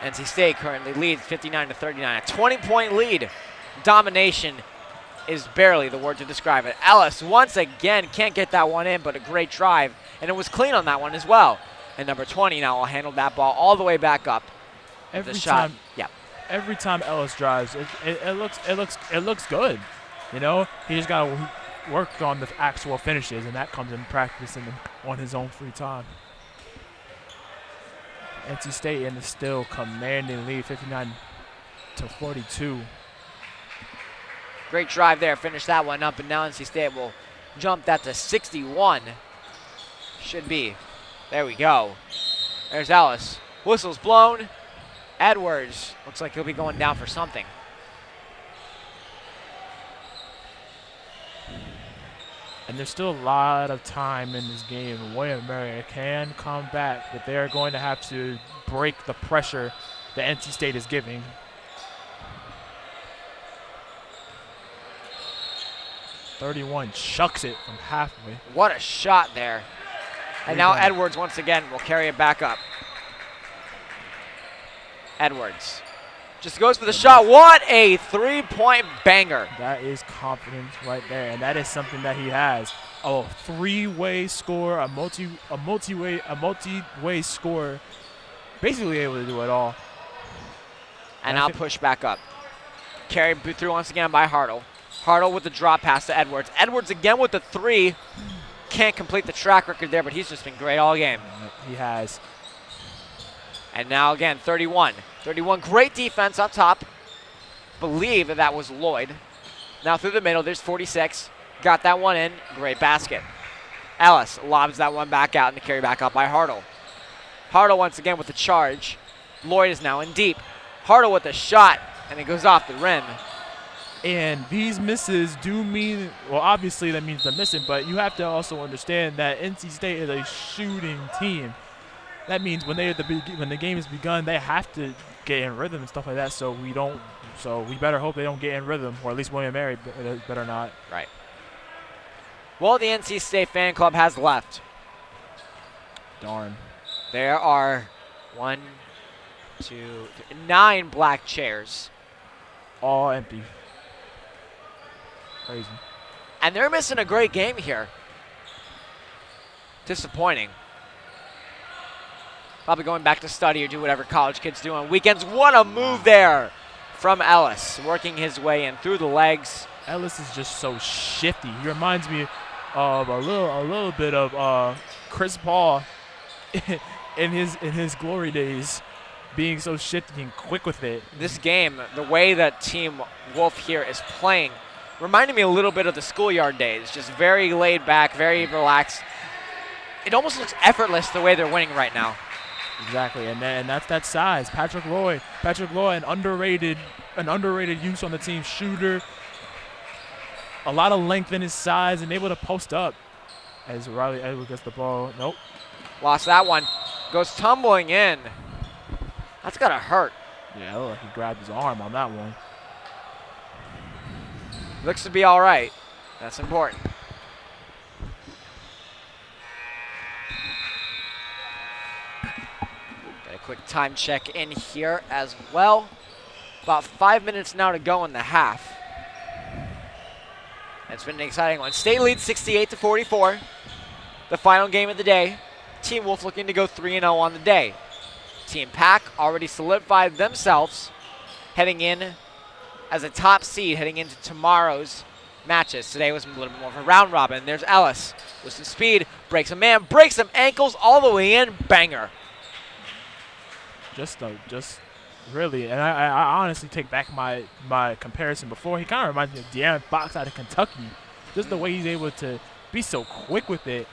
NC State currently leads 59-39. A 20-point lead. Domination is barely the word to describe it. Ellis, once again, can't get that one in, but a great drive. And it was clean on that one as well. And number 20 now will handle that ball all the way back up. Every the shot. time, yeah. Every time Ellis drives, it looks good. You know, he just gotta work on the actual finishes, and that comes in practicing on his own free time. NC State in the still commanding lead, 59-42. Great drive there. Finish that one up, and now NC State will jump that to 61. Should be. There we go. There's Ellis. Whistle's blown. Edwards looks like he'll be going down for something. And there's still a lot of time in this game. William & Mary can come back, but they're going to have to break the pressure that NC State is giving. .31 chucks it from halfway. What a shot there. And now Edwards once again will carry it back up. Edwards just goes for the shot. What a three-point banger. That is confidence right there, and that is something that he has. A three-way score, a multi-way score, basically able to do it all. And now push back up. Carried through once again by Hartle. Hartle with the drop pass to Edwards. Edwards again with the three. Can't complete the track record there, but he's just been great all game. He has. And now again, 31. 31, great defense up top. Believe that was Lloyd. Now through the middle, there's 46. Got that one in, great basket. Ellis lobs that one back out and the carry back up by Hartle. Hartle once again with the charge. Lloyd is now in deep. Hartle with the shot, and it goes off the rim. And these misses do mean, well, obviously that means they're missing, but you have to also understand that NC State is a shooting team. That means when the game has begun, they have to get in rhythm and stuff like that. So we better hope they don't get in rhythm, or at least William & Mary better not. Right. Well, the NC State fan club has left. Darn. There are 9 black chairs. All empty. Crazy. And they're missing a great game here. Disappointing. Probably going back to study or do whatever college kids do on weekends. What a move there from Ellis, working his way in through the legs. Ellis is just so shifty. He reminds me of a little bit of Chris Paul in his glory days, being so shifty and quick with it. This game, the way that Team Wolf here is playing, reminded me a little bit of the schoolyard days. Just very laid back, very relaxed. It almost looks effortless the way they're winning right now. Exactly, and that's that size. Patrick Loy, an underrated use on the team, shooter. A lot of length in his size and able to post up. As Riley Edwards gets the ball, nope. Lost that one. Goes tumbling in. That's gotta hurt. Yeah, it looked like he grabbed his arm on that one. Looks to be all right. That's important. Quick time check in here as well. About 5 minutes now to go in the half. It's been an exciting one. State leads 68-44. The final game of the day. Team Wolf looking to go 3-0 on the day. Team Pack already solidified themselves heading in as a top seed heading into tomorrow's matches. Today was a little bit more of a round robin. There's Ellis with some speed, breaks a man, breaks some ankles all the way in, banger. Just really, and I honestly take back my comparison before. He kind of reminds me of De'Aaron Fox out of Kentucky. Just the way he's able to be so quick with it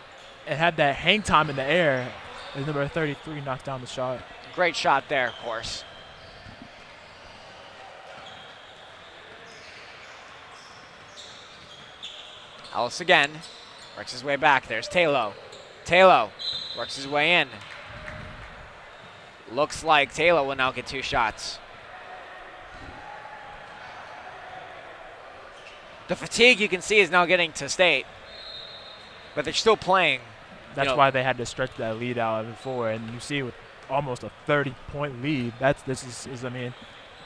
and have that hang time in the air. As number 33 knocks down the shot. Great shot there, of course. Ellis again, works his way back. There's Taylor. Taylor works his way in. Looks like Taylor will now get 2 shots. The fatigue you can see is now getting to State, but they're still playing. That's why they had to stretch that lead out before, and you see with almost a 30-point lead, this is I mean,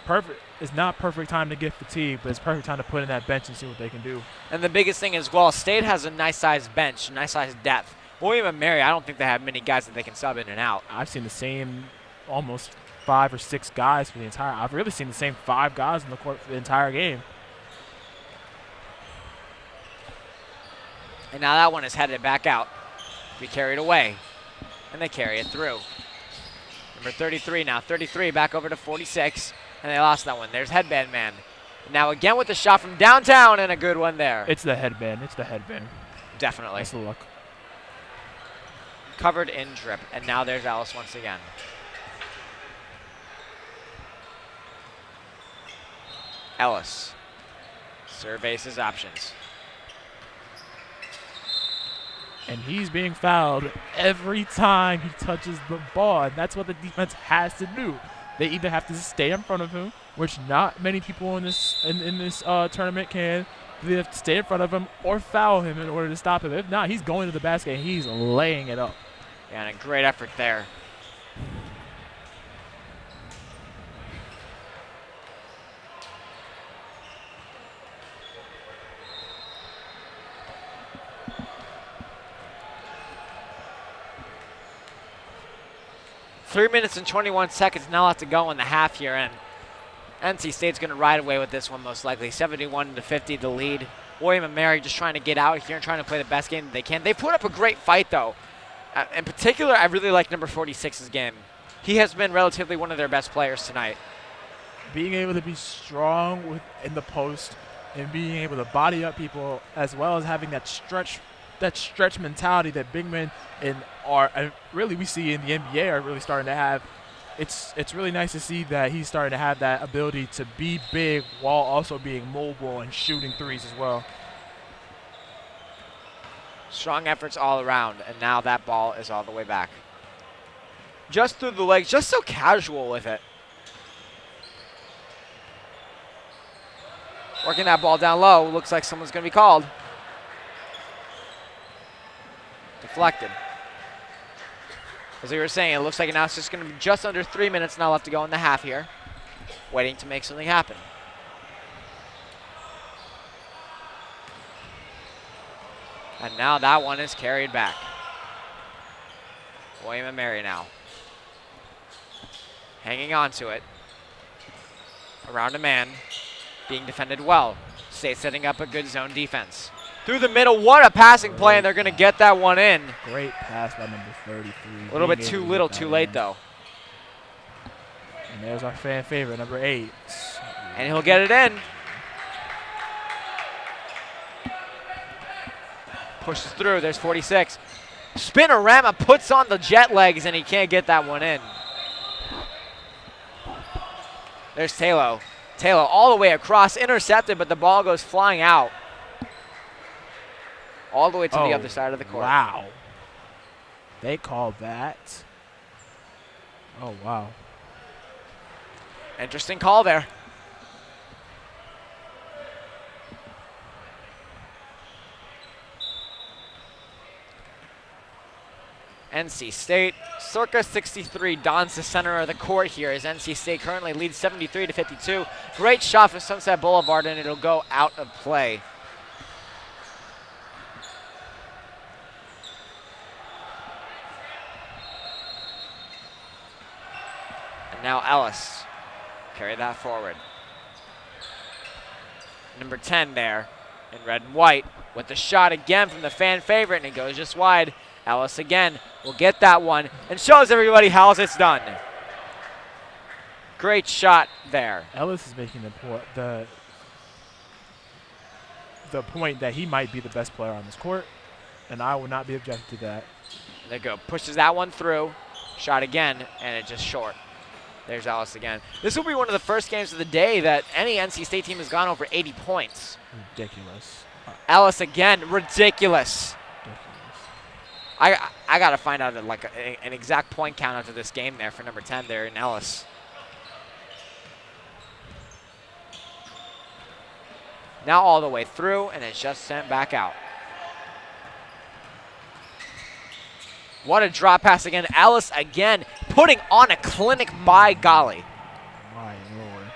perfect. It's not perfect time to get fatigued, but it's perfect time to put in that bench and see what they can do. And the biggest thing is, well, State has a nice sized bench, nice sized depth. William & Mary, I don't think they have many guys that they can sub in and out. I've seen the same almost 5 or 6 guys for the entire. I've really seen the same 5 guys in the court for the entire game. And now that one is headed back out. Be carried away, and they carry it through. Number 33 now. 33 back over to 46. And they lost that one. There's Headband Man. Now again with the shot from downtown and a good one there. It's the headband. It's the headband. Definitely. That's the luck. Covered in drip. And now there's Ellis once again. Ellis surveys his options. And he's being fouled every time he touches the ball, and that's what the defense has to do. They either have to stay in front of him, which not many people in this tournament can. They have to stay in front of him or foul him in order to stop him. If not, he's going to the basket and he's laying it up. Yeah, and a great effort there. Three minutes and 21 seconds now left to go in the half here, and NC State's going to ride away with this one most likely. 71-50 the lead. William & Mary just trying to get out here and trying to play the best game that they can. They put up a great fight, though. In particular, I really like number 46's game. He has been relatively one of their best players tonight. Being able to be strong in the post and being able to body up people, as well as having that stretch mentality that big men and really we see in the NBA are really starting to have. It's really nice to see that he's starting to have that ability to be big while also being mobile and shooting threes as well. Strong efforts all around, and now that ball is all the way back. Just through the legs, just so casual with it. Working that ball down low, looks like someone's going to be called. Deflected. As we were saying, it looks like now it's just going to be just under 3 minutes now left to go in the half here. Waiting to make something happen. And now that one is carried back. William & Mary now. Hanging on to it. Around a man. Being defended well. State setting up a good zone defense. Through the middle, what a passing play, and they're going to get that one in. Great pass by number 33. A little bit too little, too late, though. And there's our fan favorite, number 8. And he'll get it in. Pushes through, there's 46. Spinorama puts on the jet legs, and he can't get that one in. There's Taylor. Taylor all the way across, intercepted, but the ball goes flying out. All the way to the other side of the court. Wow. They called that. Oh, wow. Interesting call there. NC State, circa 63, dons the center of the court here as NC State currently leads 73-52. Great shot from Sunset Boulevard, and it'll go out of play. Now Ellis, carry that forward. Number 10 there in red and white with the shot again from the fan favorite, and it goes just wide. Ellis again will get that one and shows everybody how it's done. Great shot there. Ellis is making the point that he might be the best player on this court, and I will not be objecting to that. There you go, pushes that one through, shot again, and it just short. There's Ellis again. This will be one of the first games of the day that any NC State team has gone over 80 points. Ridiculous. Ellis again, ridiculous. I got to find out an exact point count after this game there for number 10 there in Ellis. Now all the way through, and it's just sent back out. What a drop pass again. Ellis again putting on a clinic, by golly. My Lord.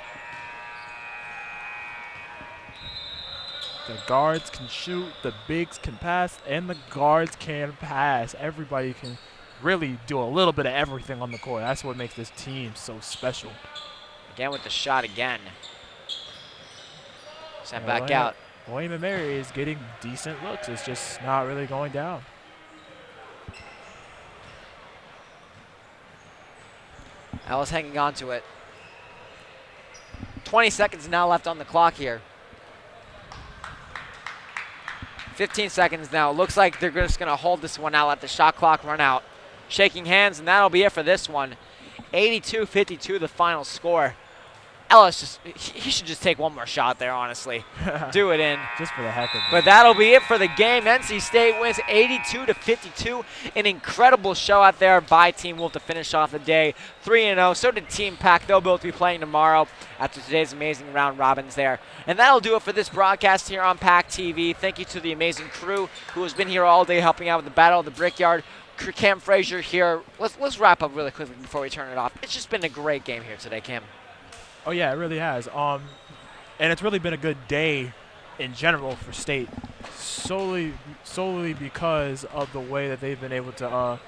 The guards can shoot, the bigs can pass, and the guards can pass. Everybody can really do a little bit of everything on the court. That's what makes this team so special. Again with the shot again. Sent back out. William & Mary is getting decent looks. It's just not really going down. Ellis hanging on to it. 20 seconds now left on the clock here. 15 seconds now. Looks like they're just going to hold this one out, let the shot clock run out. Shaking hands, and that'll be it for this one. 82-52 the final score. Ellis, he should just take one more shot there, honestly. Do it in. Just for the heck of it. But that'll be it for the game. NC State wins 82-52. An incredible show out there by Team Wolf to finish off the day. 3-0. So did Team Pack. They'll both be playing tomorrow after today's amazing round robins there. And that'll do it for this broadcast here on PackTV. Thank you to the amazing crew who has been here all day helping out with the Battle of the Brickyard. Cam Frazier here. Let's wrap up really quickly before we turn it off. It's just been a great game here today, Cam. Oh yeah, it really has. And it's really been a good day in general for State, solely because of the way that they've been able to.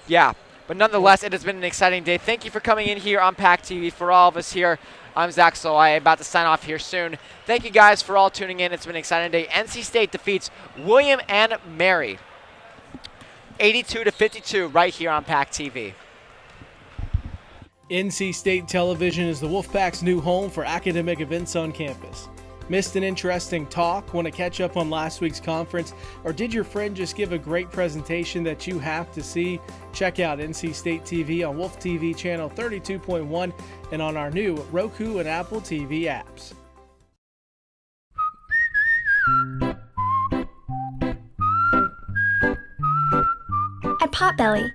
Yeah, but nonetheless, it has been an exciting day. Thank you for coming in here on PackTV. For all of us here, I'm Zach Solai, about to sign off here soon. Thank you guys for all tuning in. It's been an exciting day. NC State defeats William and Mary, 82-52, right here on PackTV. NC State Television is the Wolfpack's new home for academic events on campus. Missed an interesting talk? Want to catch up on last week's conference? Or did your friend just give a great presentation that you have to see? Check out NC State TV on Wolf TV channel 32.1 and on our new Roku and Apple TV apps. At Potbelly,